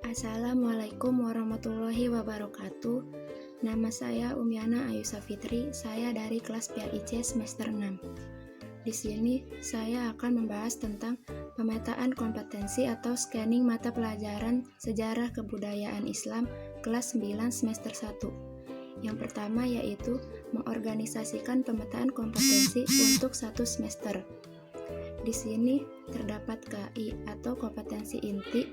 Assalamualaikum warahmatullahi wabarakatuh. Nama saya Umyana Ayusa Fitri. Saya dari kelas PAIC semester 6. Di sini saya akan membahas tentang pemetaan kompetensi atau scanning mata pelajaran Sejarah Kebudayaan Islam kelas 9 semester 1. Yang pertama yaitu mengorganisasikan pemetaan kompetensi untuk satu semester. Di sini terdapat KI atau kompetensi inti,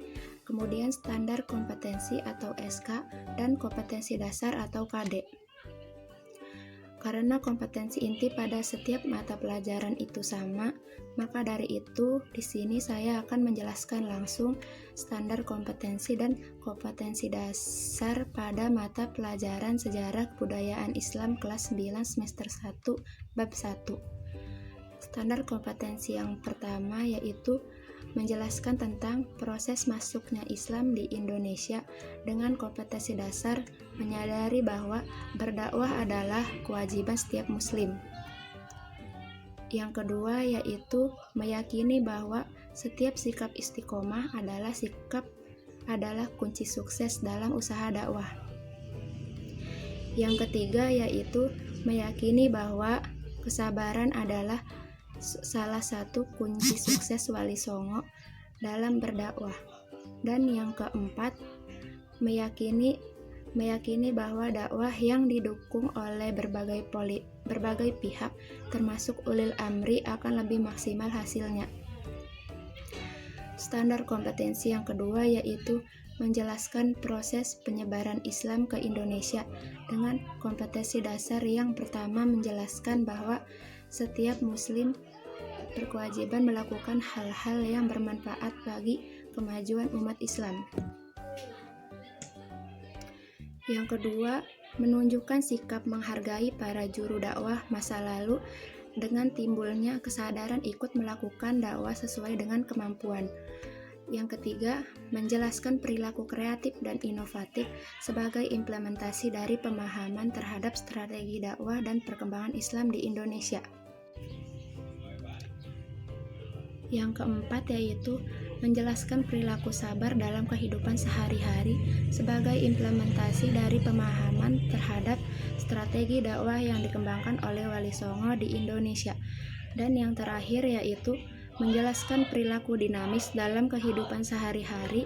kemudian standar kompetensi atau SK, dan kompetensi dasar atau KD. Karena kompetensi inti pada setiap mata pelajaran itu sama, maka dari itu di sini saya akan menjelaskan langsung standar kompetensi dan kompetensi dasar pada mata pelajaran Sejarah Kebudayaan Islam kelas 9 semester 1 bab 1. Standar kompetensi yang pertama yaitu menjelaskan tentang proses masuknya Islam di Indonesia dengan kompetensi dasar menyadari bahwa berdakwah adalah kewajiban setiap muslim. Yang kedua yaitu meyakini bahwa setiap sikap istiqomah adalah kunci sukses dalam usaha dakwah. Yang ketiga yaitu meyakini bahwa kesabaran adalah salah satu kunci sukses Wali Songo dalam berdakwah. Dan yang keempat, meyakini bahwa dakwah yang didukung oleh berbagai pihak termasuk ulil amri akan lebih maksimal hasilnya. Standar kompetensi yang kedua yaitu menjelaskan proses penyebaran Islam ke Indonesia dengan kompetensi dasar yang pertama menjelaskan bahwa setiap muslim berkewajiban melakukan hal-hal yang bermanfaat bagi kemajuan umat Islam. Yang kedua, menunjukkan sikap menghargai para juru dakwah masa lalu dengan timbulnya kesadaran ikut melakukan dakwah sesuai dengan kemampuan. Yang ketiga, menjelaskan perilaku kreatif dan inovatif sebagai implementasi dari pemahaman terhadap strategi dakwah dan perkembangan Islam di Indonesia. Yang keempat yaitu menjelaskan perilaku sabar dalam kehidupan sehari-hari sebagai implementasi dari pemahaman terhadap strategi dakwah yang dikembangkan oleh Wali Songo di Indonesia. Dan yang terakhir yaitu menjelaskan perilaku dinamis dalam kehidupan sehari-hari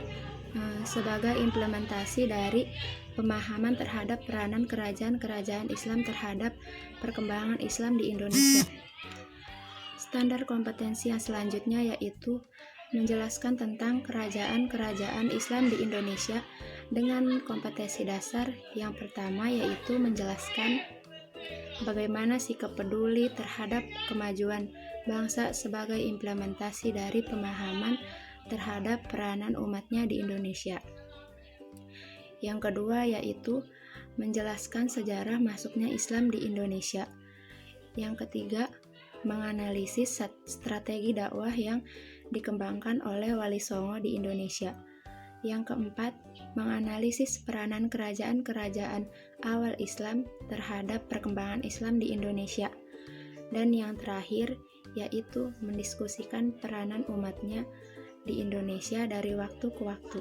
sebagai implementasi dari pemahaman terhadap peranan kerajaan-kerajaan Islam terhadap perkembangan Islam di Indonesia. Standar kompetensi yang selanjutnya yaitu menjelaskan tentang kerajaan-kerajaan Islam di Indonesia dengan kompetensi dasar yang pertama yaitu menjelaskan bagaimana sikap peduli terhadap kemajuan bangsa sebagai implementasi dari pemahaman terhadap peranan umatnya di Indonesia. Yang kedua yaitu menjelaskan sejarah masuknya Islam di Indonesia. Yang ketiga, menganalisis strategi dakwah yang dikembangkan oleh Wali Songo di Indonesia. Yang keempat, menganalisis peranan kerajaan-kerajaan awal Islam terhadap perkembangan Islam di Indonesia. Dan yang terakhir, yaitu mendiskusikan peranan umatnya di Indonesia dari waktu ke waktu.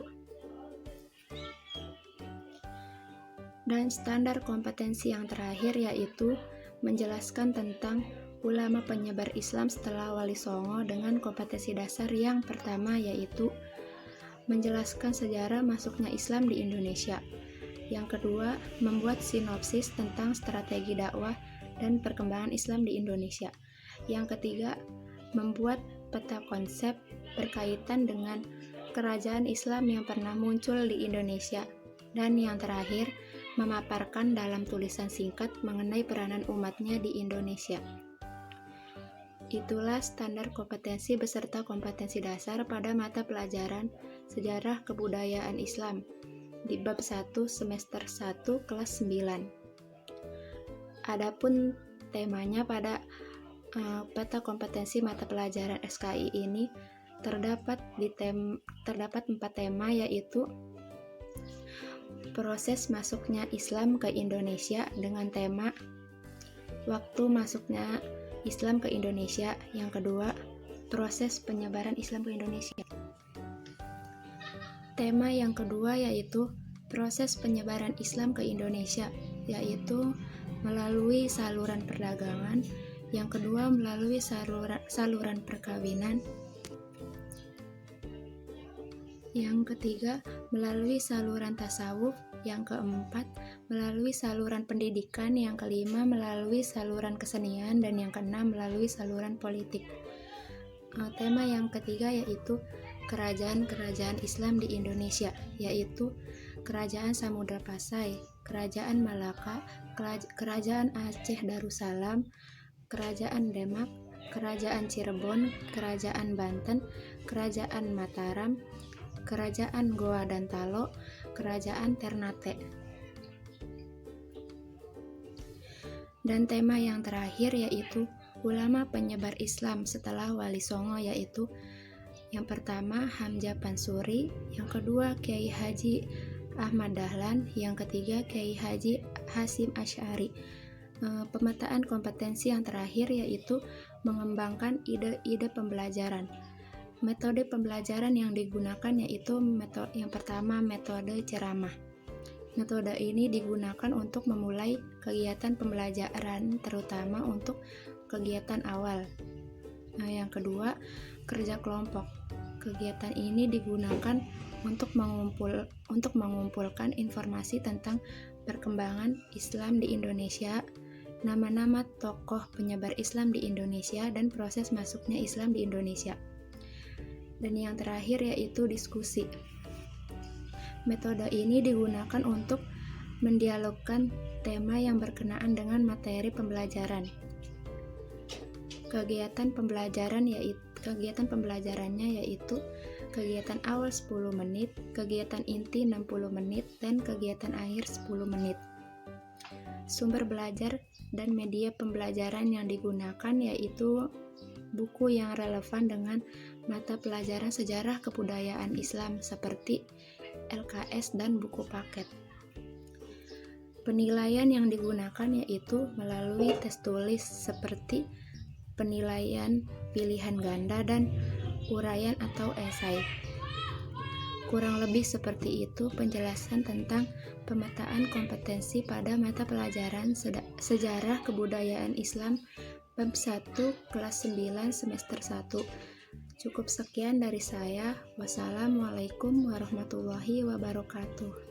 Dan standar kompetensi yang terakhir yaitu menjelaskan tentang ulama penyebar Islam setelah Wali Songo dengan kompetensi dasar yang pertama yaitu menjelaskan sejarah masuknya Islam di Indonesia. Yang kedua, membuat sinopsis tentang strategi dakwah dan perkembangan Islam di Indonesia. Yang ketiga, membuat peta konsep berkaitan dengan kerajaan Islam yang pernah muncul di Indonesia. Dan yang terakhir, memaparkan dalam tulisan singkat mengenai peranan umatnya di Indonesia. Itulah standar kompetensi beserta kompetensi dasar pada mata pelajaran Sejarah Kebudayaan Islam di bab 1 semester 1 kelas 9. Adapun temanya pada peta kompetensi mata pelajaran SKI ini terdapat 4 tema yaitu proses masuknya Islam ke Indonesia dengan tema waktu masuknya Islam ke Indonesia. Yang kedua, proses penyebaran Islam ke Indonesia. Tema yang kedua yaitu proses penyebaran Islam ke Indonesia, yaitu melalui saluran perdagangan. Yang kedua melalui saluran perkawinan. Yang ketiga melalui saluran tasawuf. Yang keempat melalui saluran pendidikan. Yang kelima melalui saluran kesenian. Dan yang keenam melalui saluran politik. Tema yang ketiga yaitu kerajaan-kerajaan Islam di Indonesia, yaitu Kerajaan Samudra Pasai, Kerajaan Malaka, Kerajaan Aceh Darussalam, Kerajaan Demak, Kerajaan Cirebon, Kerajaan Banten, Kerajaan Mataram, Kerajaan Goa dan Talo, Kerajaan Ternate. Dan tema yang terakhir yaitu ulama penyebar Islam setelah Wali Songo, yaitu yang pertama Hamzah Pansuri, yang kedua Kiai Haji Ahmad Dahlan, yang ketiga Kiai Haji Hasyim Asy'ari. Pemetaan kompetensi yang terakhir yaitu mengembangkan ide-ide pembelajaran. Metode pembelajaran yang digunakan yaitu yang pertama metode ceramah. Metode ini digunakan untuk memulai kegiatan pembelajaran, terutama untuk kegiatan awal. Yang kedua, kerja kelompok. Kegiatan ini digunakan untuk mengumpulkan informasi tentang perkembangan Islam di Indonesia, nama-nama tokoh penyebar Islam di Indonesia, dan proses masuknya Islam di Indonesia. Dan yang terakhir yaitu diskusi. Metode ini digunakan untuk mendialogkan tema yang berkenaan dengan materi pembelajaran. Kegiatan pembelajarannya yaitu kegiatan awal 10 menit, kegiatan inti 60 menit, dan kegiatan akhir 10 menit. Sumber belajar dan media pembelajaran yang digunakan yaitu buku yang relevan dengan mata pelajaran sejarah kebudayaan Islam seperti LKS dan buku paket. Penilaian yang digunakan yaitu melalui tes tulis seperti penilaian pilihan ganda dan uraian atau esai. Kurang lebih seperti itu penjelasan tentang pemetaan kompetensi pada mata pelajaran Sejarah Kebudayaan Islam bab 1 kelas 9 semester 1. Cukup sekian dari saya. Wassalamualaikum warahmatullahi wabarakatuh.